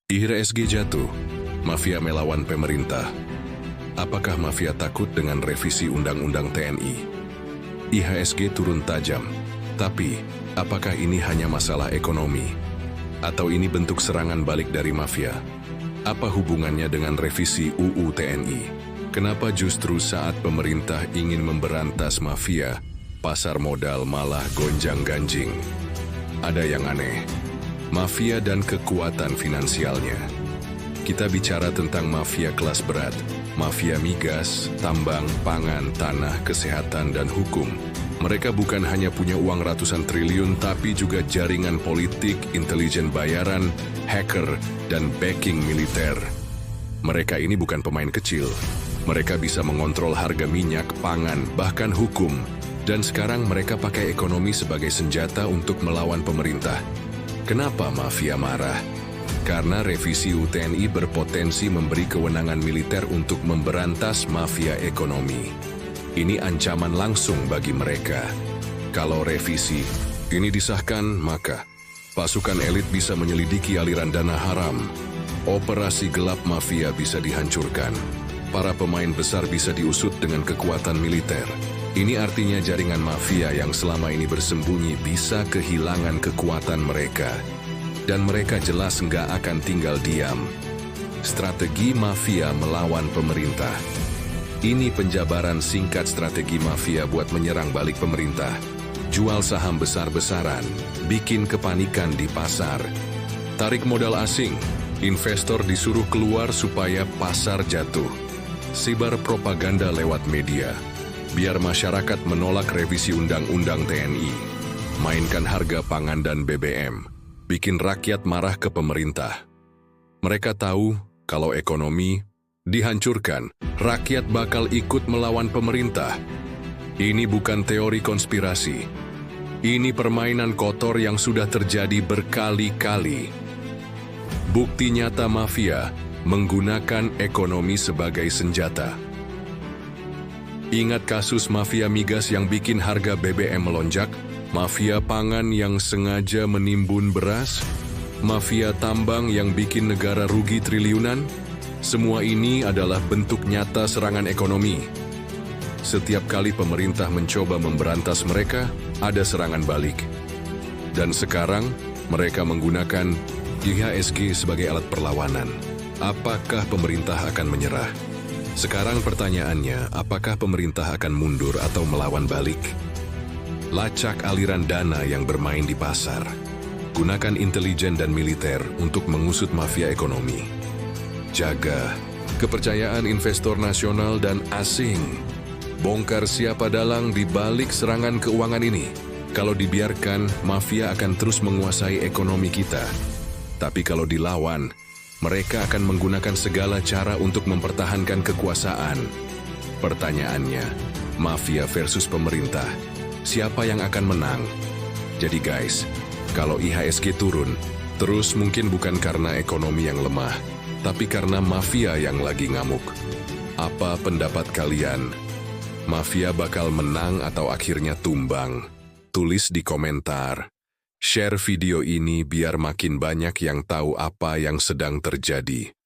IHSG jatuh, mafia melawan pemerintah. Apakah mafia takut dengan revisi Undang-Undang TNI? IHSG turun tajam, tapi apakah ini hanya masalah ekonomi? Atau ini bentuk serangan balik dari mafia? Apa hubungannya dengan revisi UU TNI? Kenapa justru saat pemerintah ingin memberantas mafia, pasar modal malah gonjang-ganjing? Ada yang aneh. Mafia dan kekuatan finansialnya. Kita bicara tentang mafia kelas berat, mafia migas, tambang, pangan, tanah, kesehatan, dan hukum. Mereka bukan hanya punya uang ratusan triliun, tapi juga jaringan politik, intelijen bayaran, hacker, dan backing militer. Mereka ini bukan pemain kecil. Mereka bisa mengontrol harga minyak, pangan, bahkan hukum. Dan sekarang mereka pakai ekonomi sebagai senjata untuk melawan pemerintah. Kenapa mafia marah? Karena revisi UU TNI berpotensi memberi kewenangan militer untuk memberantas mafia ekonomi. Ini ancaman langsung bagi mereka. Kalau revisi ini disahkan, maka pasukan elit bisa menyelidiki aliran dana haram. Operasi gelap mafia bisa dihancurkan. Para pemain besar bisa diusut dengan kekuatan militer. Ini artinya jaringan mafia yang selama ini bersembunyi bisa kehilangan kekuatan mereka. Dan mereka jelas nggak akan tinggal diam. Strategi mafia melawan pemerintah. Ini penjabaran singkat strategi mafia buat menyerang balik pemerintah. Jual saham besar-besaran, bikin kepanikan di pasar. Tarik modal asing, investor disuruh keluar supaya pasar jatuh. Sebar propaganda lewat media. Biar masyarakat menolak revisi Undang-Undang TNI. Mainkan harga pangan dan BBM. Bikin rakyat marah ke pemerintah. Mereka tahu kalau ekonomi dihancurkan, rakyat bakal ikut melawan pemerintah. Ini bukan teori konspirasi. Ini permainan kotor yang sudah terjadi berkali-kali. Bukti nyata mafia menggunakan ekonomi sebagai senjata. Ingat kasus mafia migas yang bikin harga BBM melonjak? Mafia pangan yang sengaja menimbun beras? Mafia tambang yang bikin negara rugi triliunan? Semua ini adalah bentuk nyata serangan ekonomi. Setiap kali pemerintah mencoba memberantas mereka, ada serangan balik. Dan sekarang, mereka menggunakan IHSG sebagai alat perlawanan. Apakah pemerintah akan menyerah? Sekarang pertanyaannya, apakah pemerintah akan mundur atau melawan balik? Lacak aliran dana yang bermain di pasar. Gunakan intelijen dan militer untuk mengusut mafia ekonomi. Jaga kepercayaan investor nasional dan asing. Bongkar siapa dalang di balik serangan keuangan ini. Kalau dibiarkan, mafia akan terus menguasai ekonomi kita. Tapi kalau dilawan, mereka akan menggunakan segala cara untuk mempertahankan kekuasaan. Pertanyaannya, mafia versus pemerintah, siapa yang akan menang? Jadi guys, kalau IHSG turun, terus mungkin bukan karena ekonomi yang lemah, tapi karena mafia yang lagi ngamuk. Apa pendapat kalian? Mafia bakal menang atau akhirnya tumbang? Tulis di komentar. Share video ini biar makin banyak yang tahu apa yang sedang terjadi.